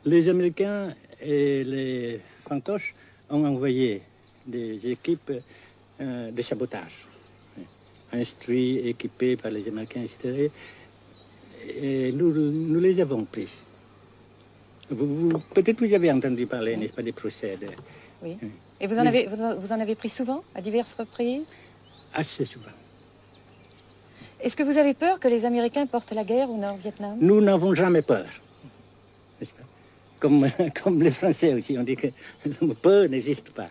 Les Américains et les fantoches ont envoyé des équipes de sabotage, instruits, équipés par les Américains, etc. Et nous les avons pris. Peut-être vous avez entendu parler, n'est-ce pas, des procès. Oui. Et vous en avez pris souvent, à diverses reprises? Assez souvent. Est-ce que vous avez peur que les Américains portent la guerre au Nord-Vietnam? Nous n'avons jamais peur, n'est-ce pas? Comme les Français aussi, on dit que peur n'existe pas.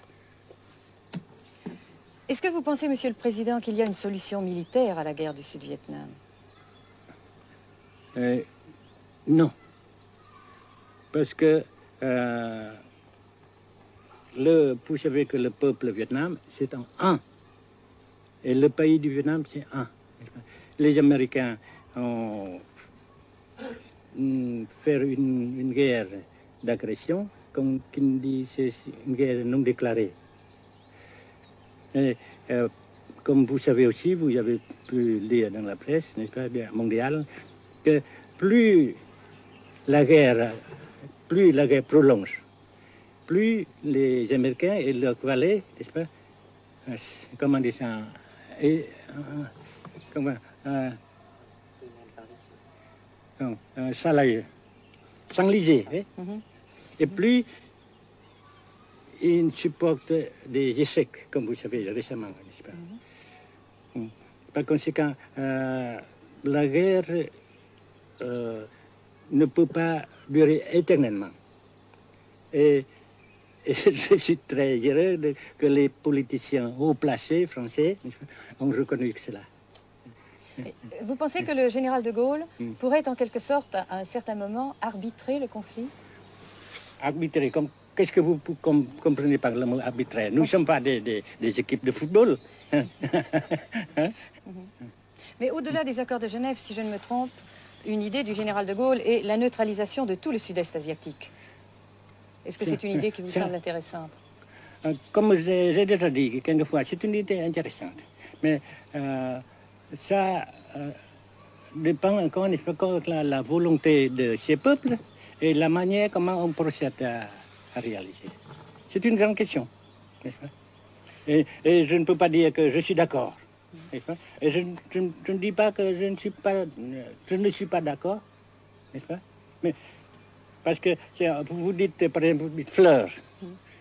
Est-ce que vous pensez, Monsieur le Président, qu'il y a une solution militaire à la guerre du Sud-Vietnam? Non. Parce que vous savez que le peuple vietnam, c'est un. Et le pays du Vietnam, c'est un. Les Américains ont fait une guerre d'agression, comme qui dit, c'est une guerre non déclarée. Et, comme vous savez aussi, vous avez pu lire dans la presse, n'est-ce pas, mondiale, que plus la guerre prolonge, plus les Américains et leurs valets, n'est-ce pas, comment dire ça, s'enliser, et plus ils supportent des échecs, comme vous savez récemment, n'est-ce pas. Par conséquent, la guerre ne peut pas durer éternellement. Et je suis très heureux que les politiciens haut placés français ont reconnu cela. Vous pensez que le général de Gaulle pourrait en quelque sorte, à un certain moment, arbitrer le conflit? Arbitrer, qu'est-ce que vous comprenez par le mot arbitraire? Nous ne sommes pas des équipes de football. Mais au-delà des accords de Genève, si je ne me trompe, une idée du général de Gaulle est la neutralisation de tout le sud-est asiatique. Est-ce que c'est une idée qui vous semble intéressante? Comme j'ai déjà dit quelquefois, c'est une idée intéressante. Mais ça dépend encore de la volonté de ces peuples et la manière comment on procède à réaliser. C'est une grande question, n'est-ce pas? Et je ne peux pas dire que je suis d'accord. Et je ne dis pas que je ne suis pas d'accord, n'est-ce pas? Mais parce que vous dites, par exemple, fleurs.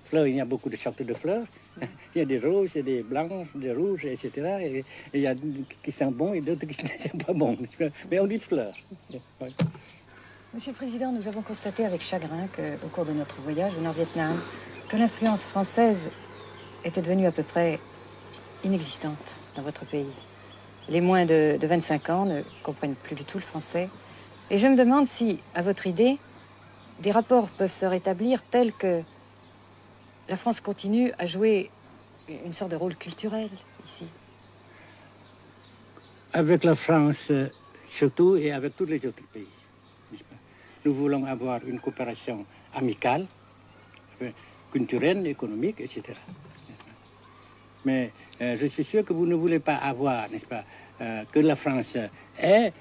Fleurs, il y a beaucoup de sortes de fleurs. Il y a des roses, des blanches, des rouges, etc. Et il y a qui sont bons et d'autres qui ne sont pas bons. Mais on dit fleurs. Monsieur le Président, nous avons constaté avec chagrin qu'au cours de notre voyage au Nord-Vietnam, que l'influence française était devenue à peu près inexistante dans votre pays. Les moins de 25 ans ne comprennent plus du tout le français. Et je me demande si, à votre idée, des rapports peuvent se rétablir tels que la France continue à jouer une sorte de rôle culturel ici. Avec la France surtout et avec tous les autres pays. Nous voulons avoir une coopération amicale, culturelle, économique, etc. Mais je suis sûr que vous ne voulez pas avoir, n'est-ce pas, que la France ait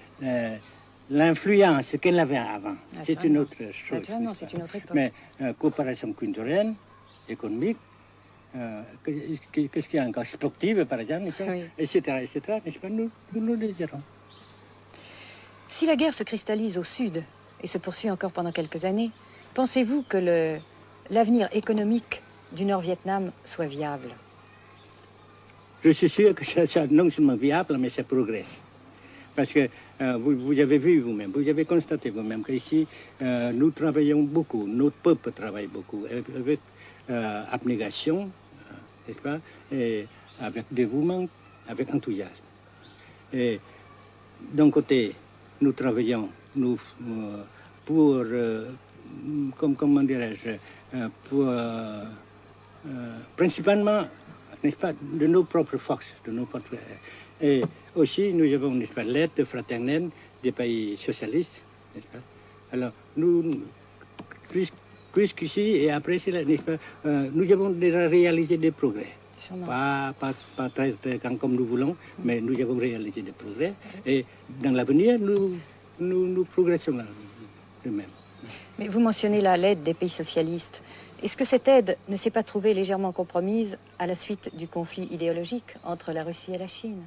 l'influence qu'elle avait avant. C'est une autre chose. Naturellement, c'est une autre époque. Mais coopération culturelle, économique, qu'est-ce qu'il y a encore, sportive par exemple, oui. etc., n'est-ce pas, nous le désirons. Si la guerre se cristallise au sud et se poursuit encore pendant quelques années, pensez-vous que l'avenir économique du Nord-Vietnam soit viable? Je suis sûr que ça non seulement viable, mais ça progresse. Parce que vous avez vu vous-même, vous avez constaté vous-même qu'ici, nous travaillons beaucoup, notre peuple travaille beaucoup, avec abnégation, n'est-ce pas, et avec dévouement, avec enthousiasme. Et d'un côté, nous travaillons pour, comment dirais-je, pour principalement, n'est-ce pas, de nos propres forces, de nos propres... Et aussi, nous avons, n'est-ce pas, l'aide fraternelle des pays socialistes, n'est-ce pas. Alors, nous, jusqu'ici et après cela, n'est-ce pas, nous avons déjà réalisé des progrès. Pas très grand comme nous voulons, mais nous avons réalisé des progrès. Et dans l'avenir, nous progressons de même. Mais vous mentionnez là l'aide des pays socialistes. Est-ce que cette aide ne s'est pas trouvée légèrement compromise à la suite du conflit idéologique entre la Russie et la Chine?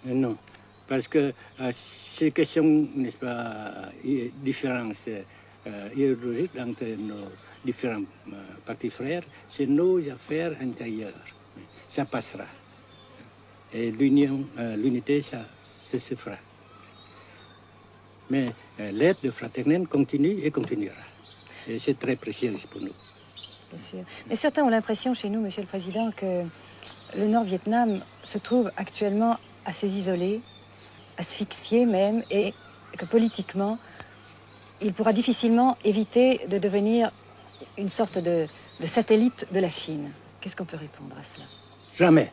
Non, parce que ces questions, n'est-ce pas, différences idéologiques entre nos différents partis frères, c'est nos affaires intérieures. Ça passera. Et l'unité, ça se fera. Mais l'aide fraternelle continue et continuera. Et c'est très précieux pour nous. Bien sûr. Mais certains ont l'impression chez nous, Monsieur le Président, que le Nord-Vietnam se trouve actuellement assez isolé, asphyxié même, et que politiquement, il pourra difficilement éviter de devenir une sorte de satellite de la Chine. Qu'est-ce qu'on peut répondre à cela? Jamais.